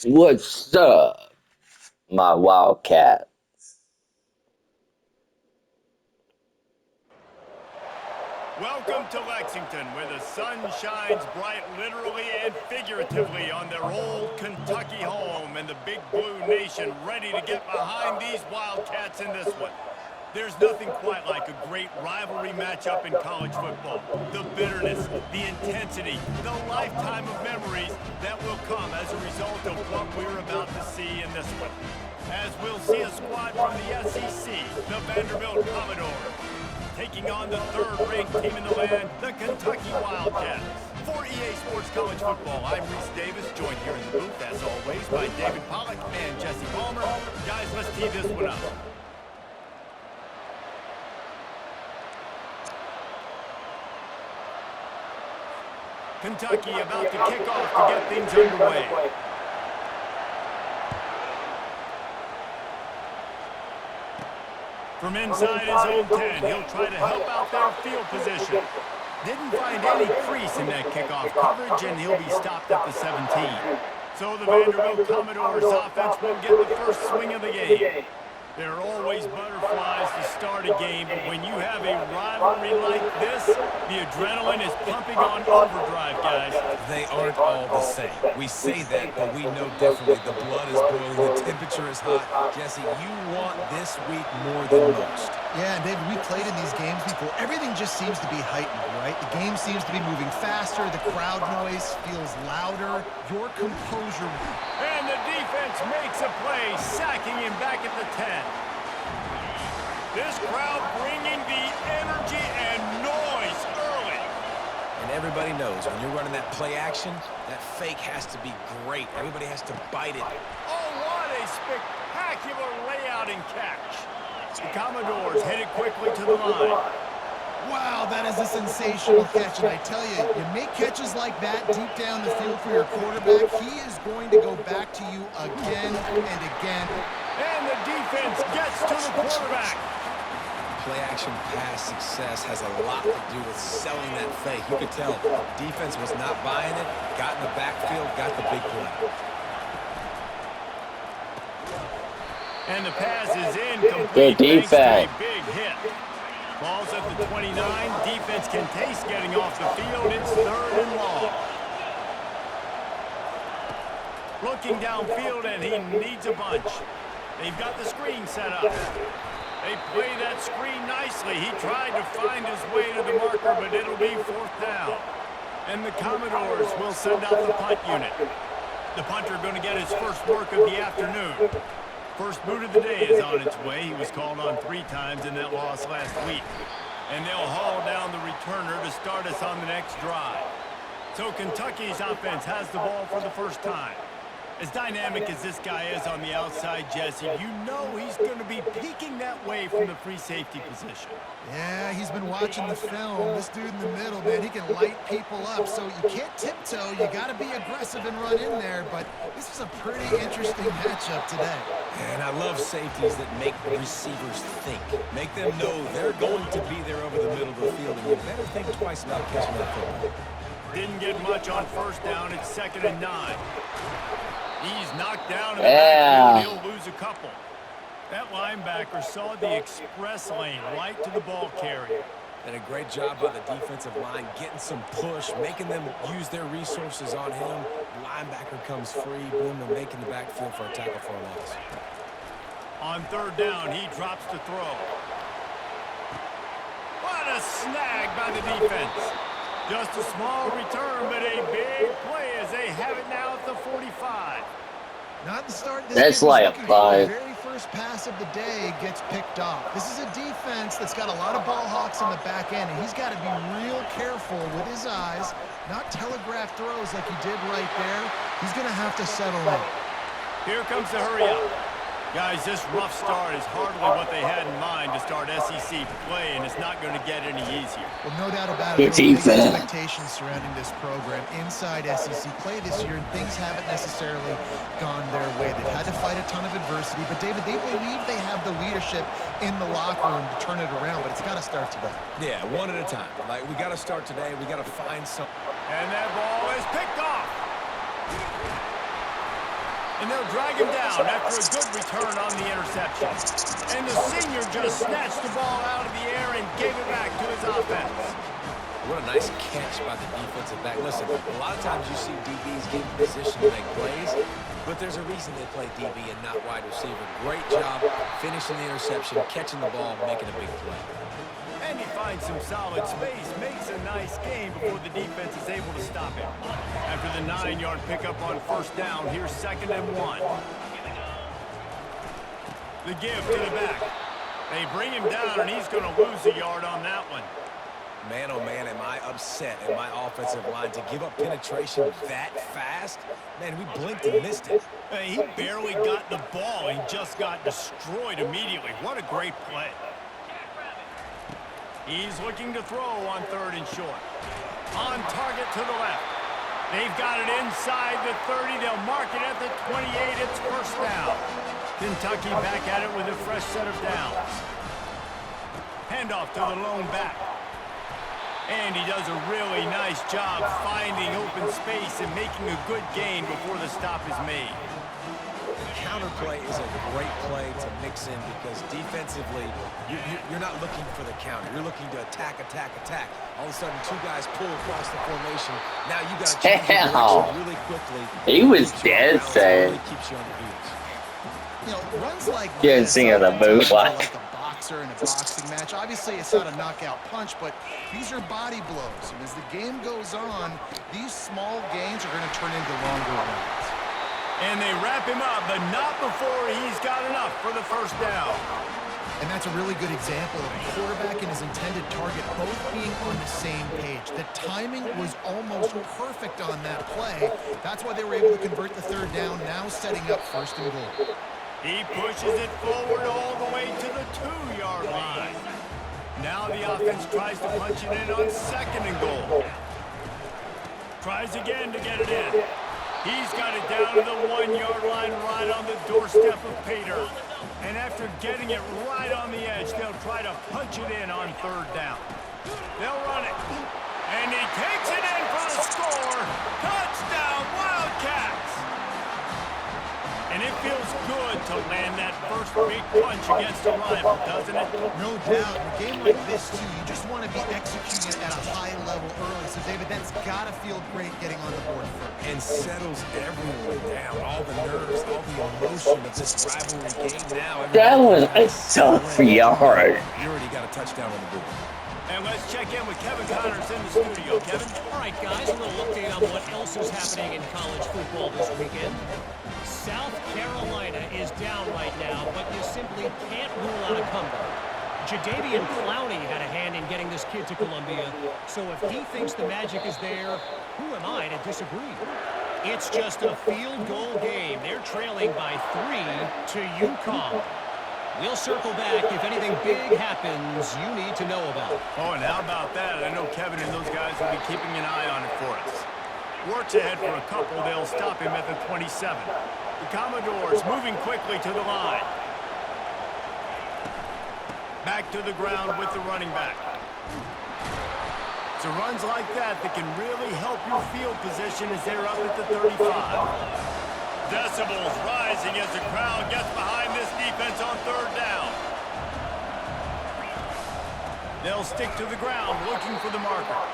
What's up, my Wildcat? Welcome to Lexington, where the sun shines bright literally and figuratively on their old Kentucky home, and the Big Blue Nation ready to get behind these Wildcats in this one. There's nothing quite like a great rivalry matchup in college football. The bitterness, the intensity, the lifetime of memories that will come as a result of what we're about to see in this one. As we'll see a squad from the SEC, the Vanderbilt Commodores, taking on the third-ranked team in the land, the Kentucky Wildcats. For EA Sports College Football, I'm Reese Davis, joined here in the booth, as always, by David Pollack and Jesse Palmer. Guys, let's tee this one up. Kentucky about to kick off to get things underway. From inside his own 10, he'll try to help out their field position. Didn't find any crease in that kickoff coverage, and he'll be stopped at the 17. So the Vanderbilt Commodores offense will get the first swing of the game. There are always butterflies to start a game, but when you have a rivalry like this, the adrenaline is pumping on overdrive, guys. They aren't all the same. We say that, but we know definitely the blood is boiling, the temperature is hot. Jesse, you want this week more than most. Yeah, and David, we played in these games before. Everything just seems to be heightened, right? The game seems to be moving faster. The crowd noise feels louder. Your composure. And the defense makes a play, sacking him back at the 10. This crowd bringing the energy and noise early. And everybody knows when you're running that play action, that fake has to be great. Everybody has to bite it. Oh, what a spectacular layout and catch. The Commodores headed quickly to the line. Wow, that is a sensational catch. And I tell you, you make catches like that deep down the field for your quarterback, he is going to go back to you again and again. And the defense gets to the quarterback. Play-action pass success has a lot to do with selling that fake. You could tell defense was not buying it, got in the backfield, got the big play. And the pass is Good incomplete. defense. Thanks to a big hit. Ball's at the 29. Defense can taste getting off the field. It's 3rd and long. Looking downfield, and he needs a bunch. They've got the screen set up. They play that screen nicely. He tried to find his way to the marker, but it'll be 4th down. And the Commodores will send out the punt unit. The punter going to get his first work of the afternoon. First boot of the day is on its way. He was called on 3 times in that loss last week. And they'll haul down the returner to start us on the next drive. So Kentucky's offense has the ball for the first time. As dynamic as this guy is on the outside, Jesse, you know he's going to be peeking that way from the free safety position. Yeah, he's been watching the film. This dude in the middle, man, he can light people up. So you can't tiptoe. You got to be aggressive and run in there. But this is a pretty interesting matchup today. And I love safeties that make receivers think. Make them know they're going to be there over the middle of the field, and you better think twice about catching that football. Didn't get much on first down. It's 2nd and 9. He's knocked down in the backfield. He'll lose a couple. That linebacker saw the express lane right to the ball carrier. And a great job by the defensive line, getting some push, making them use their resources on him. The linebacker comes free, boom, and making the backfield for a tackle for a loss. On 3rd down, he drops to throw. What a snag by the defense. Just a small return, but a big play as they have it now at the 45. Not the start this That's like a 5. The very first pass of the day gets picked off. This is a defense that's got a lot of ball hawks on the back end, and he's got to be real careful with his eyes, not telegraph throws like he did right there. He's going to have to settle in. Here comes the hurry up. Guys, this rough start is hardly what they had in mind to start SEC play, and it's not going to get any easier. Well, no doubt about it. Good There defense. are expectations surrounding this program inside SEC play this year, and things haven't necessarily gone their way. They've had to fight a ton of adversity, but David, they believe they have the leadership in the locker room to turn it around, but it's got to start today. Yeah, one at a time. Like, we got to start today. We got to find some. And that ball is picked off. And they'll drag him down after a good return on the interception. And the senior just snatched the ball out of the air and gave it back to his offense. What a nice catch by the defensive back. Listen, a lot of times you see DBs get in position to make plays, but there's a reason they play DB and not wide receiver. Great job finishing the interception, catching the ball, making a big play. And he finds some solid space, makes a nice game before the defense is able to stop him. After the 9-yard pickup on first down, here's 2nd and 1. The give to the back. They bring him down, and he's going to lose a yard on that one. Man, oh man, am I upset at my offensive line to give up penetration that fast? Man, we blinked and missed it. Hey, he barely got the ball and just got destroyed immediately. What a great play. He's looking to throw on 3rd and short. On target to the left. They've got it inside the 30. They'll mark it at the 28. It's first down. Kentucky back at it with a fresh set of downs. Handoff to the lone back. And he does a really nice job finding open space and making a good gain before the stop is made. Counter play is a great play to mix in because defensively, you're not looking for the counter. You're looking to attack, attack, attack. All of a sudden, 2 guys pull across the formation. Now you got to change your direction really quickly. He was dead, saying. Really keeps you on your heels. You know, runs like Didn't this, see the move like a boxer in a boxing match. Obviously, it's not a knockout punch, but these are body blows. And as the game goes on, these small gains are going to turn into longer runs. And they wrap him up, but not before he's got enough for the first down. And that's a really good example of a quarterback and his intended target both being on the same page. The timing was almost perfect on that play. That's why they were able to convert the 3rd down, now setting up 1st and goal. He pushes it forward all the way to the 2-yard line. Now the offense tries to punch it in on 2nd and goal. Tries again to get it in. He's got it down to the 1-yard line right on the doorstep of Pater. And after getting it right on the edge, they'll try to punch it in on 3rd down. They'll run it. And he takes it in for the score. Touchdown, Wildcats! And it feels good to land that first big punch against a rival, doesn't it? No doubt. In a game like this, too, you just want to be executing at a high level early. So, David, that's got to feel great getting on the board first. And settles everyone down. All the nerves, all the emotion of this rivalry game now. That was a tough yard. You already got a touchdown on the board. And let's check in with Kevin Connors in the studio. Kevin? All right, guys, a little update on what else is happening in college football this weekend. South Carolina is down right now, but you simply can't rule out a comeback. Jadeveon Clowney had a hand in getting this kid to Columbia, so if he thinks the magic is there, who am I to disagree? It's just a field goal game. They're trailing by 3 to UConn. We'll circle back if anything big happens you need to know about. Oh, and how about that? I know Kevin and those guys will be keeping an eye on it for us. Works ahead for a couple. They'll stop him at the 27. The Commodores moving quickly to the line. Back to the ground with the running back. It's runs like that that can really help your field position as they're up at the 35. Decibels rising as the crowd gets behind this defense on 3rd down. They'll stick to the ground looking for the marker.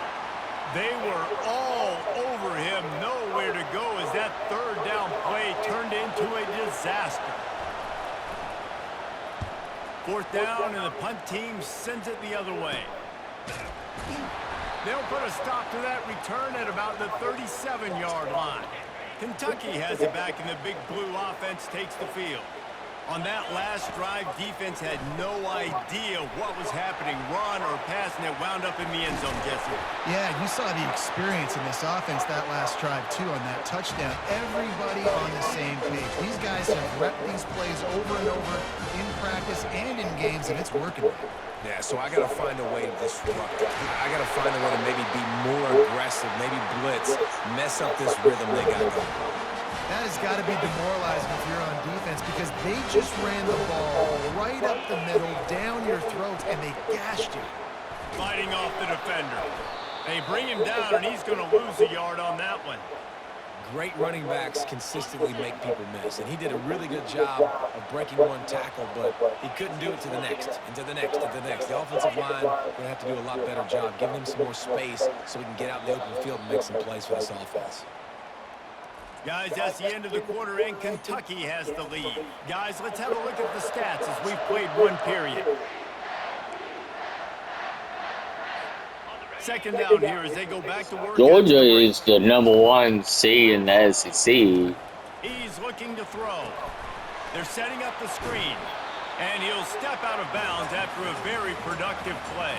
They were all over him, nowhere to go as that 3rd down play turned into a disaster. 4th down, and the punt team sends it the other way. They'll put a stop to that return at about the 37-yard line. Kentucky has it back, and the Big Blue offense takes the field. On that last drive, defense had no idea what was happening, run or pass, and it wound up in the end zone, Jesse. Yeah, you saw the experience in this offense that last drive, too, on that touchdown. Everybody on the same page. These guys have repped these plays over and over in practice and in games, and it's working. Yeah, so I got to find a way to disrupt it. I got to find a way to maybe be more aggressive, maybe blitz, mess up this rhythm they got going. That has got to be demoralizing if you're on defense because they just ran the ball right up the middle, down your throats, and they gashed you. Fighting off the defender. They bring him down, and he's going to lose a yard on that one. Great running backs consistently make people miss, and he did a really good job of breaking one tackle, but he couldn't do it to the next, and to the next, and to the next. The offensive line going to have to do a lot better job, giving him some more space so he can get out in the open field and make some plays for this offense. Guys, that's the end of the quarter, and Kentucky has the lead. Guys, let's have a look at the stats as we've played one period. Second down here as they go back to work. Georgia is the #1 seed in the SEC. He's looking to throw. They're setting up the screen, and he'll step out of bounds after a very productive play.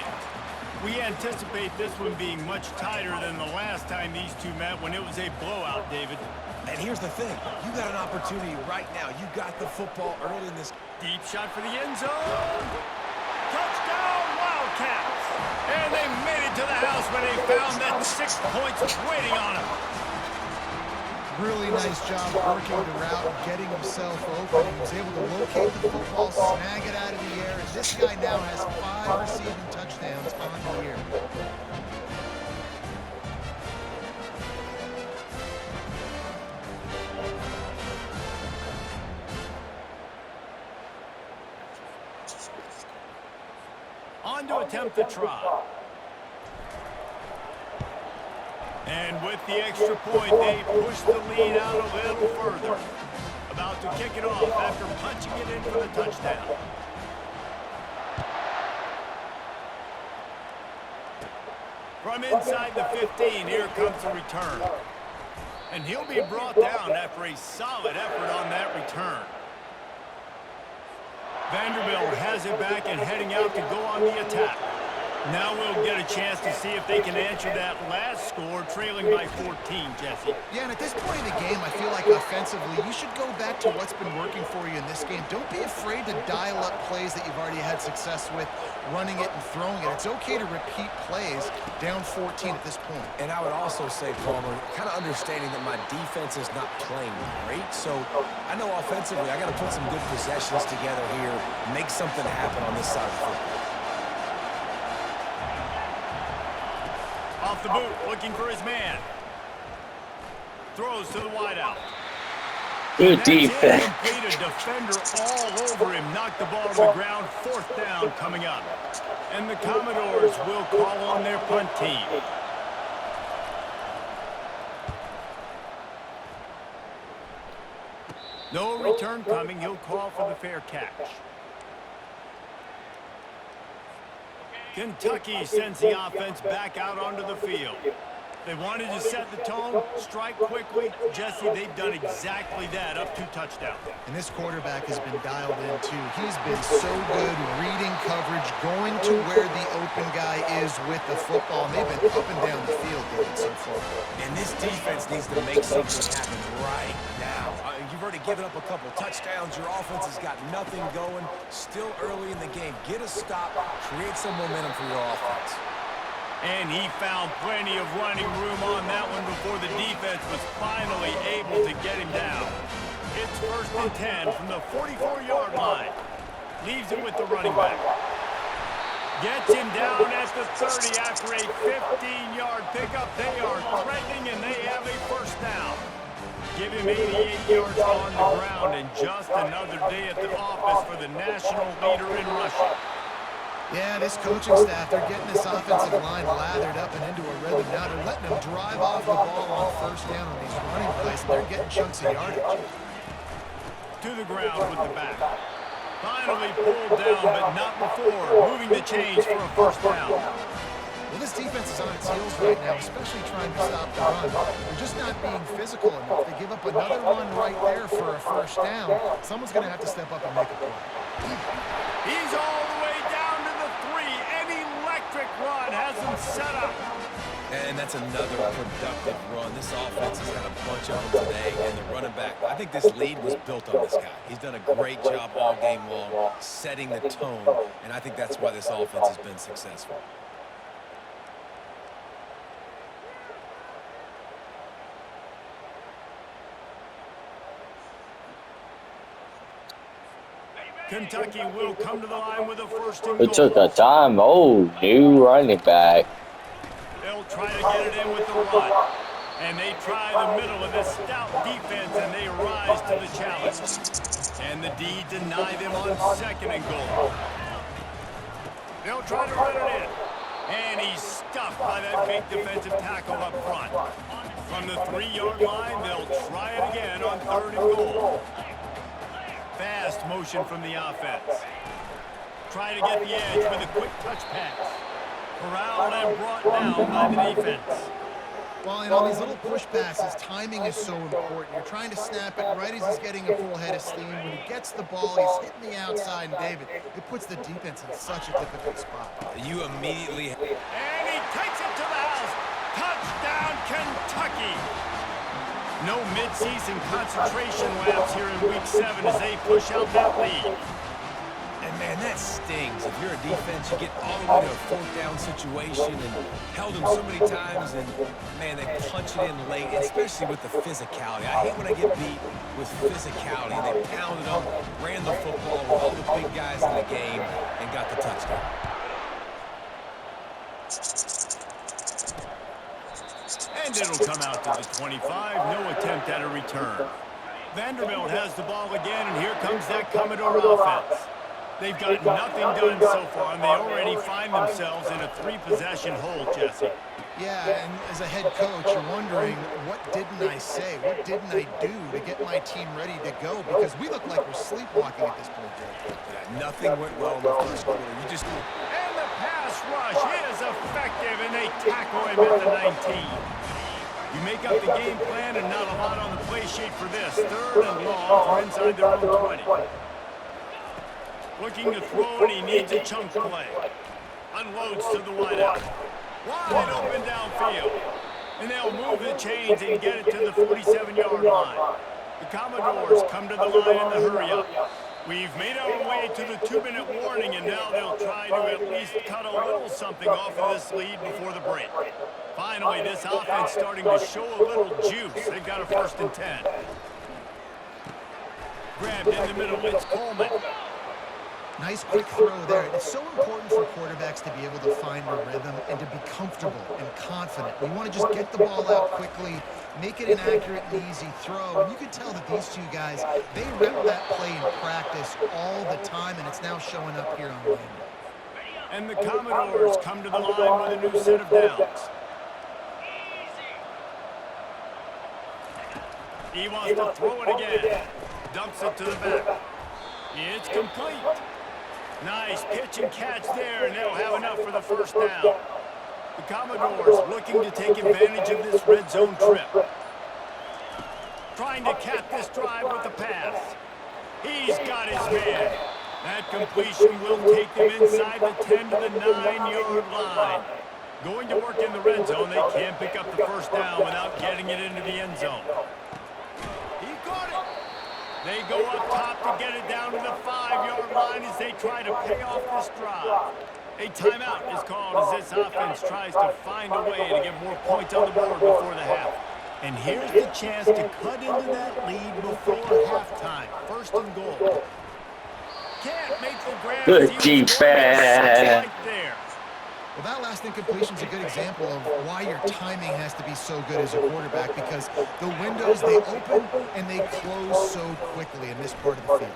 We anticipate this one being much tighter than the last time these two met when it was a blowout, David. And here's the thing. You got an opportunity right now. You got the football early in this. Deep shot for the end zone. Touchdown, Wildcats. And they made it to the house when they found that 6 points waiting on them. Really nice job working the route and getting himself open. He was able to locate the football, snag it out of the air, and this guy now has 5 receiving touchdowns on the year. On to attempt the try. And with the extra point, they push the lead out a little further. About to kick it off after punching it in for the touchdown. From inside the 15, here comes the return. And he'll be brought down after a solid effort on that return. Vanderbilt has it back and heading out to go on the attack. Now we'll get a chance to see if they can answer that last score, trailing by 14, Jesse. Yeah, and at this point in the game, I feel like offensively, you should go back to what's been working for you in this game. Don't be afraid to dial up plays that you've already had success with, running it and throwing it. It's okay to repeat plays down 14 at this point. And I would also say, Palmer, kind of understanding that my defense is not playing great, so I know offensively I got to put some good possessions together here, make something happen on this side of the football. Off the boot, looking for his man. Throws to the wideout. Good defense. Complete a defender all over him. Knocked the ball to the ground. 4th down coming up. And the Commodores will call on their punt team. No return coming. He'll call for the fair catch. Kentucky sends the offense back out onto the field. They wanted to set the tone, strike quickly. Jesse, they've done exactly that, up 2 touchdowns. And this quarterback has been dialed in, too. He's been so good reading coverage, going to where the open guy is with the football. And they've been up and down the field with it so far. And this defense needs to make something happen right now. You've already given up a couple touchdowns. Your offense has got nothing going. Still early in the game. Get a stop. Create some momentum for your offense. And he found plenty of running room on that one before the defense was finally able to get him down. It's 1st and 10 from the 44-yard line. Leaves it with the running back. Gets him down at the 30 after a 15-yard pickup. They are threatening, and they have a 1st down. Give him 88 yards on the ground, and just another day at the office for the national leader in rushing. Yeah, this coaching staff, they're getting this offensive line lathered up and into a rhythm. Now they're letting them drive off the ball on 1st down on these running plays, and they're getting chunks of yardage. To the ground with the back. Finally pulled down, but not before. Moving the chains for a 1st down. Well, this defense is on its heels right now, especially trying to stop the run. They're just not being physical enough. They give up another run right there for a 1st down. Someone's going to have to step up and make a play. He's all the way down to the 3. An electric run has him set up. And that's another productive run. This offense has had a bunch of them today, and the running back, I think this lead was built on this guy. He's done a great job all game long setting the tone, and I think that's why this offense has been successful. Kentucky will come to the line with a 1st and It goal. took a time. Oh, new running back. They'll try to get it in with the run. And they try the middle of this stout defense, and they rise to the challenge. And the D deny them on 2nd and goal. They'll try to run it in. And he's stuffed by that big defensive tackle up front. From the 3-yard line, they'll try it again on 3rd and goal. Fast motion from the offense. Try to get the edge with a quick touch pass. Corralled and brought down by the defense. Well, and on these little push passes, timing is so important. You're trying to snap it right as he's getting a full head of steam. When he gets the ball, he's hitting the outside, and David, it puts the defense in such a difficult spot. You immediately... And he takes it to the house. Touchdown, Kentucky. No midseason concentration laps here in Week 7 as they push out that lead. And, man, that stings. If you're a defense, you get all the way to a 4th down situation and held them so many times, and, man, they punch it in late, especially with the physicality. I hate when I get beat with physicality. They pounded them, ran the football with all the big guys in the game, and got the touchdown. And it'll come out to the 25. No attempt at a return. Vanderbilt has the ball again, and here comes that Commodore offense. They've got nothing done so far, and they already find themselves in a 3-possession hole, Jesse. Yeah, and as a head coach, you're wondering, what didn't I say? What didn't I do to get my team ready to go? Because we look like we're sleepwalking at this point, Dave. Yeah, nothing went well in the first quarter. You just... And the pass rush is effective, and they tackle him at the 19. You make up the game plan, and not a lot on the play sheet for this. 3rd and long from inside their own 20. Looking to throw, and he needs a chunk play. Unloads to the wideout. Wide open downfield. And they'll move the chains and get it to the 47-yard line. The Commodores come to the line in the hurry-up. We've made our way to the 2-minute warning, and now they'll try to at least cut a little something off of this lead before the break. Finally, this offense starting to show a little juice. They've got a 1st and 10. Grabbed in the middle, it's Coleman. Nice quick throw there. It's so important for quarterbacks to be able to find a rhythm and to be comfortable and confident. You want to just get the ball out quickly, make it an accurate and easy throw. And you can tell that these 2 guys, they rep that play in practice all the time, and it's now showing up here on Vanderbilt. And the Commodores come to the line with a new set of downs. He wants to throw it again. Dumps it to the back. It's complete. Nice pitch and catch there, and they'll have enough for the 1st down. The Commodores looking to take advantage of this red zone trip. Trying to cap this drive with the pass. He's got his man. That completion will take them inside the 10 to the 9-yard line. Going to work in the red zone, they can't pick up the 1st down without getting it into the end zone. He caught it. They go up top to get it down to the 5-yard line as they try to pay off this drive. A timeout is called as this offense tries to find a way to get more points on the board before the half. And here's the chance to cut into that lead before halftime. 1st and goal. Can't make the grab. Good defense. Right there. Well, that last incompletion is a good example of why your timing has to be so good as a quarterback, because the windows, they open and they close so quickly in this part of the field.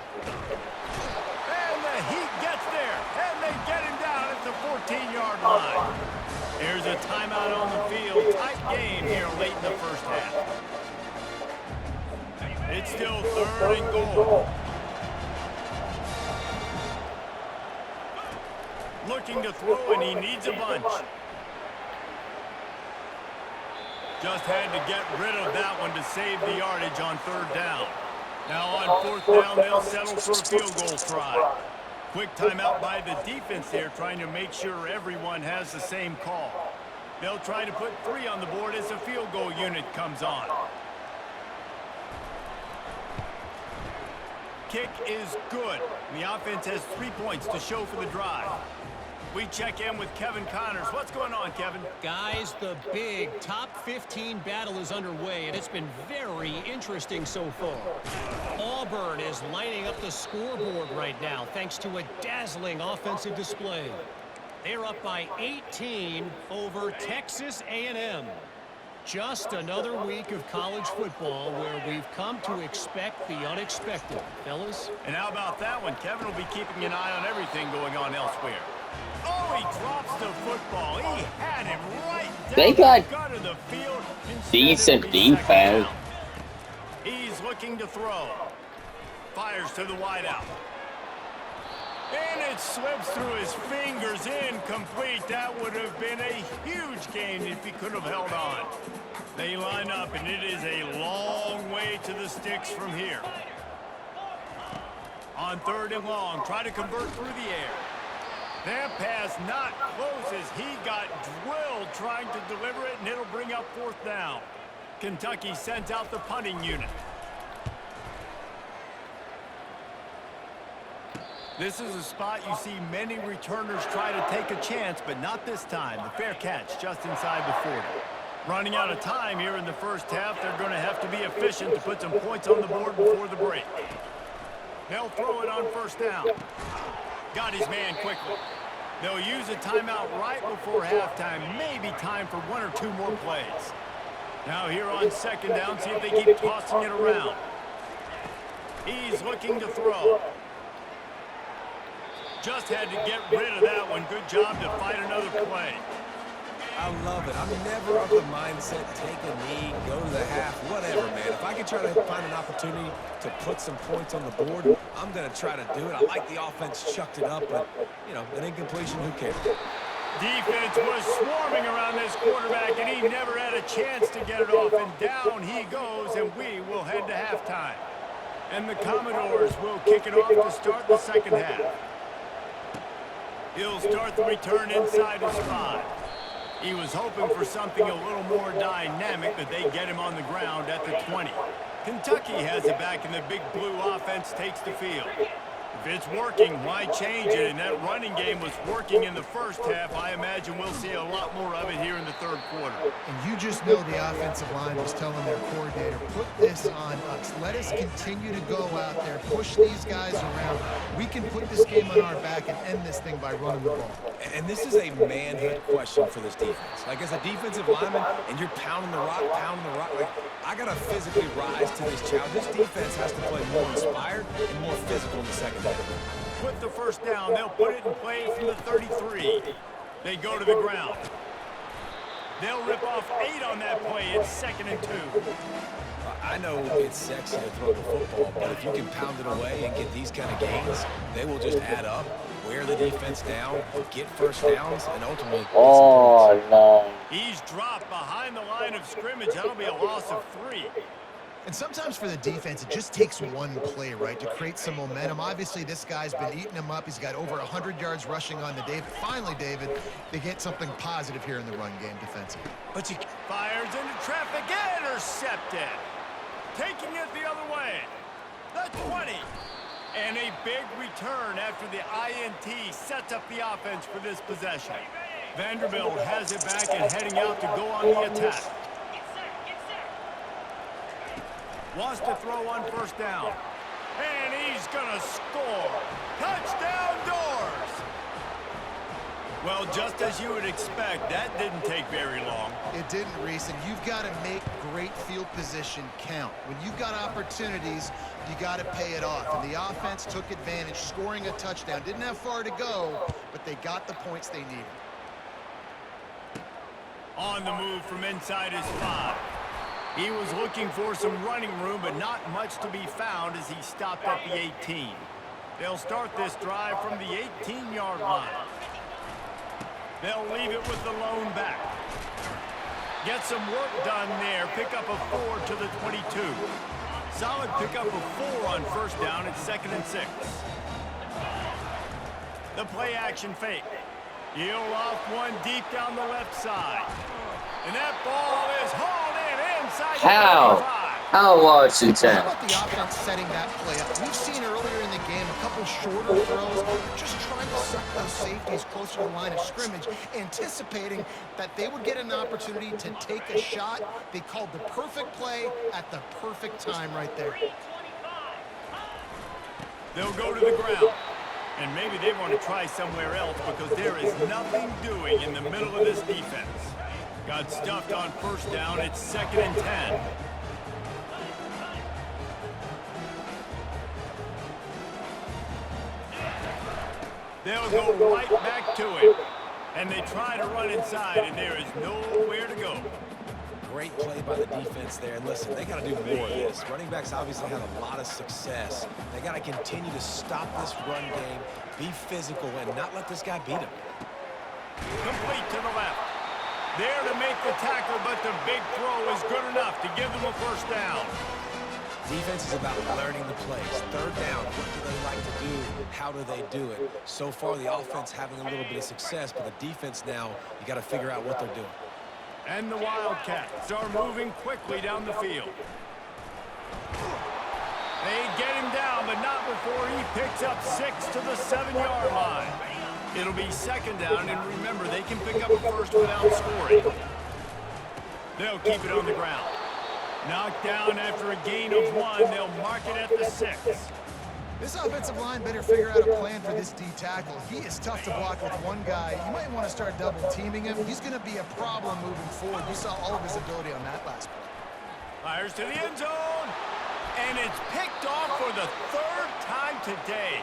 And the Heat gets there, and they get him down at the 14-yard line. There's a timeout on the field. Tight game here late in the 1st half. It's still 3rd and goal. Looking to throw, and he needs a bunch. Just had to get rid of that one to save the yardage on 3rd down. Now on 4th down, they'll settle for a field goal try. Quick timeout by the defense there, trying to make sure everyone has the same call. They'll try to put 3 on the board as the field goal unit comes on. Kick is good. The offense has 3 points to show for the drive. We check in with Kevin Connors. What's going on, Kevin? Guys, the big top 15 battle is underway, and it's been very interesting so far. Auburn is lining up the scoreboard right now thanks to a dazzling offensive display. They're up by 18 over Texas A&M. Just another week of college football where we've come to expect the unexpected, fellas. And how about that one? Kevin will be keeping an eye on everything going on elsewhere. Oh, he drops the football. He had him right They down got the gut of the field. decent defense. He's looking to throw. Fires to the wideout. And it slips through his fingers, incomplete. That would have been a huge gain if he could have held on. They line up, and it is a long way to the sticks from here. On 3rd and long, try to convert through the air. That pass not close as he got drilled trying to deliver it, and it'll bring up 4th down. Kentucky sends out the punting unit. This is a spot you see many returners try to take a chance, but not this time. The fair catch just inside the 40. Running out of time here in the first half, they're going to have to be efficient to put some points on the board before the break. They'll throw it on 1st down. Got his man quickly. They'll use a timeout right before halftime. Maybe time for 1 or 2 more plays. Now here on 2nd down, see if they keep tossing it around. He's looking to throw. Just had to get rid of that one. Good job to fight another play. I love it. I'm never of the mindset, take a knee, go to the half, whatever, man. If I can try to find an opportunity to put some points on the board, I'm going to try to do it. I like the offense chucked it up, but, you know, an incompletion, who cares? Defense was swarming around this quarterback, and he never had a chance to get it off. And down he goes, and we will head to halftime. And the Commodores will kick it off to start the 2nd half. He'll start the return inside his 5. He was hoping for something a little more dynamic, but they get him on the ground at the 20. Kentucky has it back, and the Big Blue offense takes the field. If it's working, why change it? And that running game was working in the first half. I imagine we'll see a lot more of it here in the 3rd quarter. And you just know the offensive line was telling their coordinator, put this on us. Let us continue to go out there, push these guys around. We can put this game on our back and end this thing by running the ball. And this is a manhood question for this defense. Like, as a defensive lineman, and you're pounding the rock, like, I got to physically rise to this challenge. This defense has to play more inspired and more physical in the 2nd half. With the 1st down, they'll put it in play from the 33. They go to the ground. They'll rip off 8 on that play. It's 2nd and 2. I know it's sexy to throw the football, but if you can pound it away and get these kind of gains, they will just add up, wear the defense down, get 1st downs, and ultimately get some points. No. He's dropped behind the line of scrimmage. That'll be a loss of 3. And sometimes for the defense, it just takes one play, right, to create some momentum. Obviously, this guy's been eating him up. He's got over 100 yards rushing on the day. Finally, David, they get something positive here in the run game defensively. But he fires into traffic, intercepted. Taking it the other way. The 20. And a big return after the INT sets up the offense for this possession. Vanderbilt has it back and heading out to go on the attack. Wants to throw on 1st down. And he's going to score. Touchdown Doors! Well, just as you would expect, that didn't take very long. It didn't, Reese, and you've got to make great field position count. When you've got opportunities, you got to pay it off. And the offense took advantage, scoring a touchdown. Didn't have far to go, but they got the points they needed. On the move from inside his 5. He was looking for some running room, but not much to be found as he stopped at the 18. They'll start this drive from the 18-yard line. They'll leave it with the lone back. Get some work done there. Pick up a 4 to the 22. Solid pickup of 4 on 1st down. It's 2nd and 6. The play action fake. He'll off one deep down the left side. And that ball is hauled in inside the 35. How Washington? How about the offense setting that play up? We've seen earlier in the game a couple shorter throws, just trying to suck those safeties closer to the line of scrimmage, anticipating that they would get an opportunity to take a shot. They called the perfect play at the perfect time right there. They'll go to the ground. And maybe they want to try somewhere else because there is nothing doing in the middle of this defense. Got stuffed on first down. It's 2nd and 10. They'll go right back to it. And they try to run inside, and there is nowhere to go. Great play by the defense there. And listen, they got to do more of this. Running backs obviously had a lot of success. They got to continue to stop this run game, be physical, and not let this guy beat him. Complete to the left. There to make the tackle, but the big throw is good enough to give them a first down. Defense is about learning the plays. Third down, what do they like to do? How do they do it? So far, the offense having a little bit of success, but the defense now, you got to figure out what they're doing. And the Wildcats are moving quickly down the field. They get him down, but not before he picks up 6 to the 7-yard line. It'll be 2nd down, and remember, they can pick up a first without scoring. They'll keep it on the ground. Knocked down after a gain of 1. They'll mark it at the 6. This offensive line better figure out a plan for this D tackle. He is tough to block with one guy. You might want to start double teaming him. He's going to be a problem moving forward. You saw all of his ability on that last play. Fires to the end zone. And it's picked off for the 3rd time today.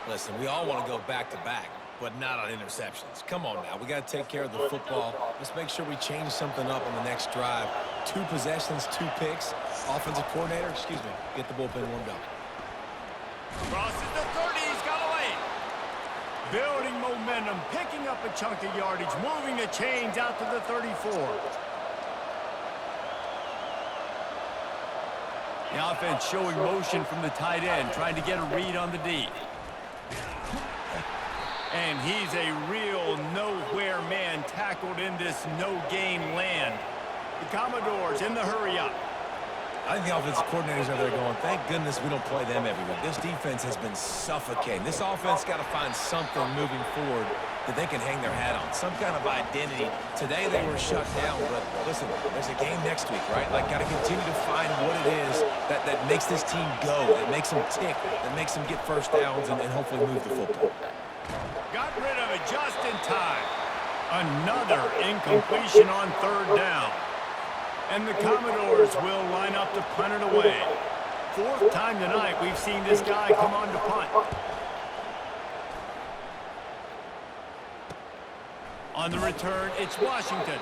Listen, we all want to go back-to-back, but not on interceptions. Come on now, we got to take care of the football. Let's make sure we change something up on the next drive. 2 possessions, 2 picks. Offensive coordinator, get the bullpen warmed up. Crosses the 30, he's got away. Building momentum, picking up a chunk of yardage, moving the chains out to the 34. The offense showing motion from the tight end, trying to get a read on the D. And he's a real nowhere man tackled in this no-gain land. The Commodores in the hurry-up. I think the offensive coordinators are there going, thank goodness we don't play them every week. This defense has been suffocating. This offense got to find something moving forward that they can hang their hat on, some kind of identity. Today they were shut down, but listen, there's a game next week, right? Like, got to continue to find what it is that makes this team go, that makes them tick, that makes them get first downs and hopefully move the football. Got rid of it just in time. Another incompletion on 3rd down. And the Commodores will line up to punt it away. 4th time tonight we've seen this guy come on to punt. On the return, it's Washington.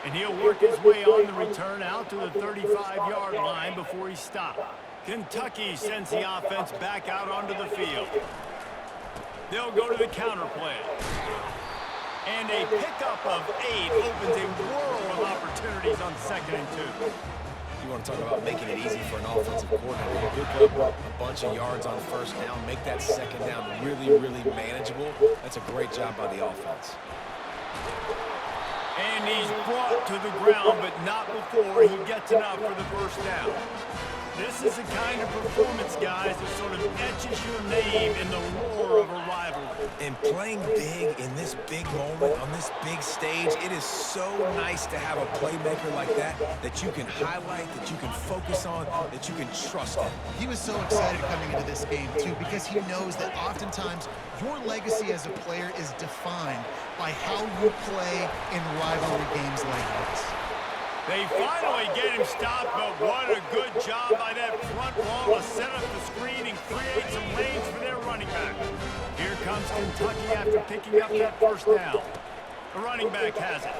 And he'll work his way on the return out to the 35-yard line before he stopped. Kentucky sends the offense back out onto the field. They'll go to the counter play. And a pickup of 8 opens a world of opportunities on 2nd and 2. You want to talk about making it easy for an offensive coordinator. You pick up a bunch of yards on first down, make that 2nd down really, really manageable. That's a great job by the offense. And he's brought to the ground, but not before he gets enough for the first down. This is the kind of performance, guys, that sort of etches your name in the roar of a rivalry. And playing big in this big moment, on this big stage, it is so nice to have a playmaker like that you can highlight, that you can focus on, that you can trust in. He was so excited coming into this game, too, because he knows that oftentimes your legacy as a player is defined by how you play in rivalry games like this. They finally get him stopped, but what a good job by that front wall to set up the screen and create some lanes for their running back. Here comes Kentucky after picking up that first down. The running back has it.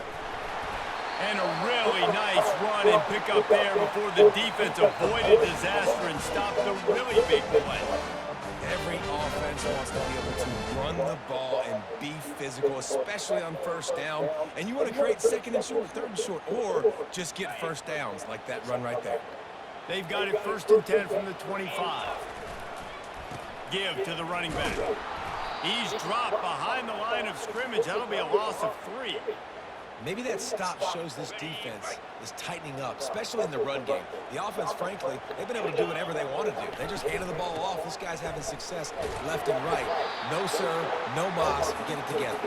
And a really nice run and pick up there before the defense avoided disaster and stopped the really big play. Every offense wants to be able to run the ball and be physical, especially on first down. And you want to create 2nd and short, 3rd and short, or just get first downs like that run right there. They've got it 1st and 10 from the 25. Give to the running back. He's dropped behind the line of scrimmage. That'll be a loss of 3. Maybe that stop shows this defense is tightening up, especially in the run game. The offense, frankly, they've been able to do whatever they want to do. They just handed the ball off. This guy's having success left and right. No serve, no moss, get it together.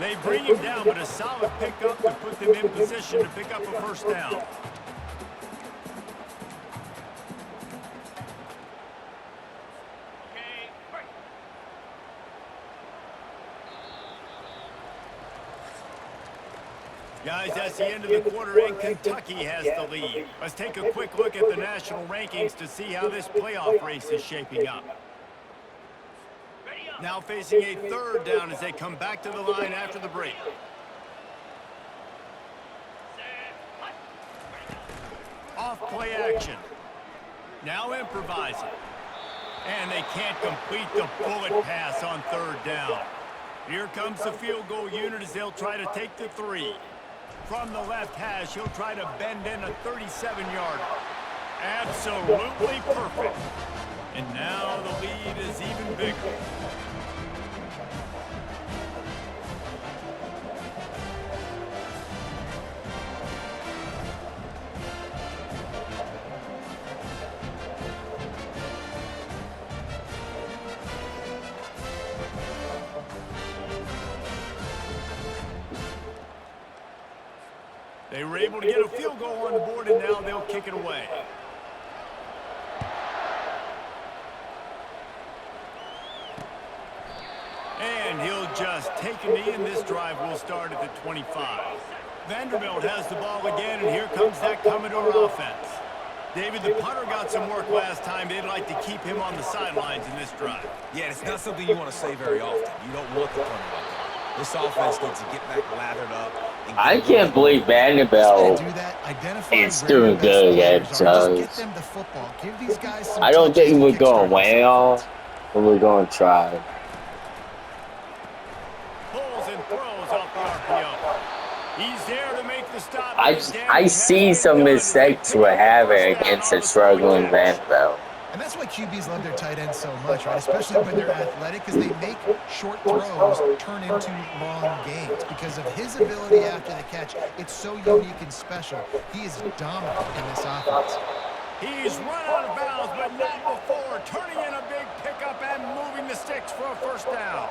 They bring him down, but a solid pickup to put them in position to pick up a first down. Guys, that's the end of the quarter, and Kentucky has the lead. Let's take a quick look at the national rankings to see how this playoff race is shaping up. Now facing a third down as they come back to the line after the break. Off play action. Now improvising. And they can't complete the bullet pass on third down. Here comes the field goal unit as they'll try to take the 3. From the left hash, he'll try to bend in a 37-yarder. Absolutely perfect. And now the lead is even bigger. They were able to get a field goal on the board, and now they'll kick it away. And he'll just take a knee, and this drive will start at the 25. Vanderbilt has the ball again, and here comes that Commodore offense. David, the punter got some work last time. They'd like to keep him on the sidelines in this drive. Yeah, it's not something you want to say very often. You don't want the punter out there. This offense needs to get back lathered up. I can't believe Vanderbilt is doing good at times. I don't think we're going well, but we're going to try. Pulls and throws off the RPO. He's there to make the stop. I see some mistakes we're having against a struggling Vanderbilt. And that's why QBs love their tight ends so much, right? Especially when they're athletic, because they make short throws turn into long gains. Because of his ability after the catch, it's so unique and special. He is dominant in this offense. He's run out of bounds, but not before. Turning in a big pickup and moving the sticks for a first down.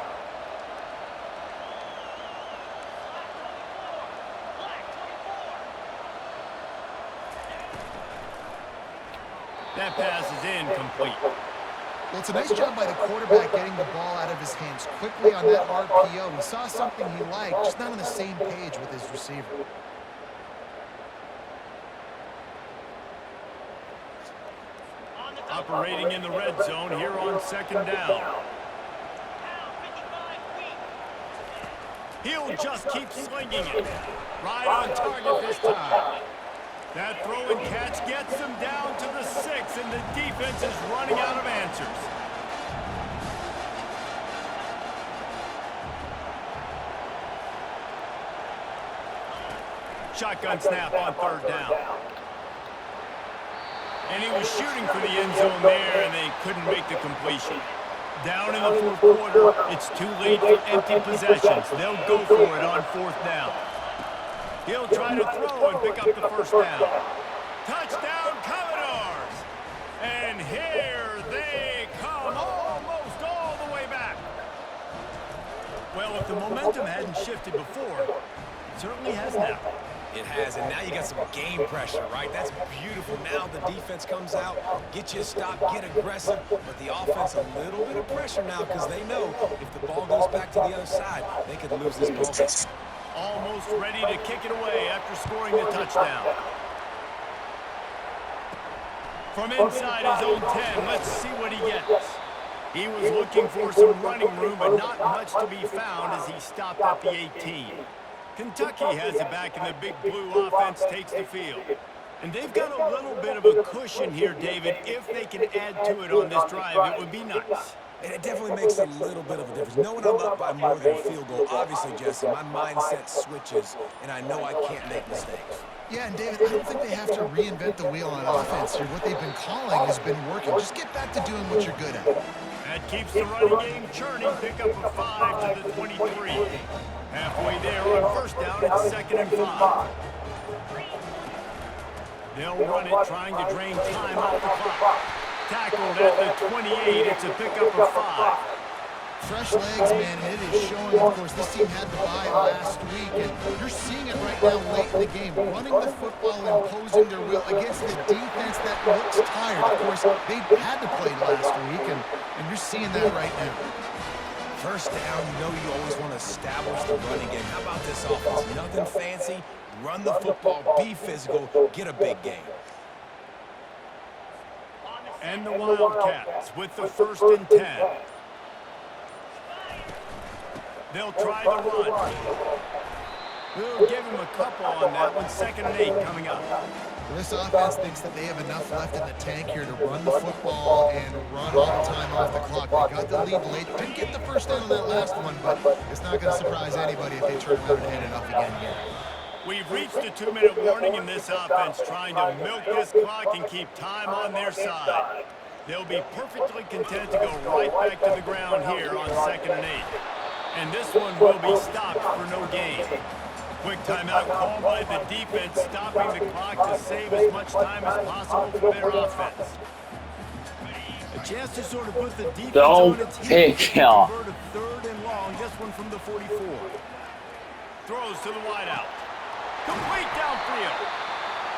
That pass is incomplete. Well, it's a nice job by the quarterback getting the ball out of his hands quickly on that RPO. He saw something he liked, just not on the same page with his receiver. Operating in the red zone here on second down. He'll just keep slinging it. Right on target this time. That throw and catch gets them down to the 6, and the defense is running out of answers. Shotgun snap on third down. And he was shooting for the end zone there, and they couldn't make the completion. Down in the fourth quarter, it's too late for empty possessions. They'll go for it on fourth down. He'll try to throw and pick up the first down. Touchdown, Commodores! And here they come, almost all the way back. Well, if the momentum hadn't shifted before, it certainly has now. It has, and now you got some game pressure, right? That's beautiful. Now the defense comes out, get you a stop, get aggressive, but the offense a little bit of pressure now because they know if the ball goes back to the other side, they could lose this ball. Almost ready to kick it away after scoring the touchdown. From inside his own 10, let's see what he gets. He was looking for some running room, but not much to be found as he stopped at the 18. Kentucky has it back, and the big blue offense takes the field. And they've got a little bit of a cushion here, David. If they can add to it on this drive, it would be nice. And it definitely makes a little bit of a difference. Knowing I'm up by more than a field goal, obviously, Jesse, my mindset switches, and I know I can't make mistakes. Yeah, and David, I don't think they have to reinvent the wheel on offense here. What they've been calling has been working. Just get back to doing what you're good at. That keeps the running game churning. Pick up a 5 to the 23. Halfway there on first down, it's 2nd and 5. They'll run it, trying to drain time off the clock. Tackled at the 28. It's a pickup of 5. Fresh legs, man, and it is showing. Of course, this team had the bye last week, and you're seeing it right now late in the game. Running the football, imposing their will against the defense that looks tired. Of course, they had to play last week, and you're seeing that right now. First down, you know you always want to establish the running game. How about this offense? Nothing fancy, Run the football, be physical, get a big gain. And the Wildcats with the 1st and 10. They'll try the run. We'll give him a couple on that one. 2nd and 8 coming up. This offense thinks that they have enough left in the tank here to run the football and run all the time off the clock. They got the lead late. Didn't get the first down on that last one, but it's not going to surprise anybody if they turn around and hand it off again here. We've reached a 2-minute warning in this offense, trying to milk this clock and keep time on their side. They'll be perfectly content to go right back to the ground here on 2nd and 8. And this one will be stopped for no gain. Quick timeout called by the defense, stopping the clock to save as much time as possible for their offense. A chance to sort of put the defense on its heels. Convert a 3rd and long, this one from the 44. Throws to the wideout. Complete downfield.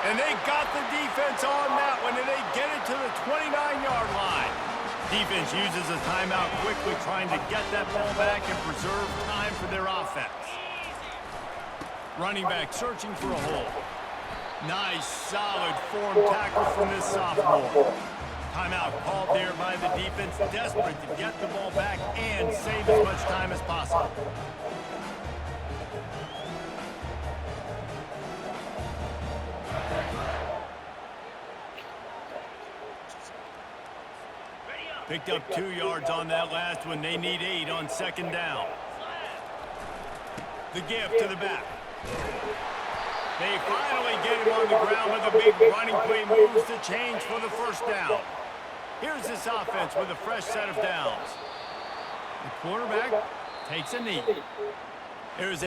And they got the defense on that one, and they get it to the 29-yard line. Defense uses a timeout quickly, trying to get that ball back and preserve time for their offense. Running back searching for a hole. Nice, solid form tackle from this sophomore. Timeout called there by the defense, desperate to get the ball back and save as much time as possible. Picked up 2 yards on that last one. They need 8 on 2nd down. The give to the back. They finally get him on the ground with a big running play, moves the change for the 1st down. Here's this offense with a fresh set of downs. The quarterback takes a knee. There's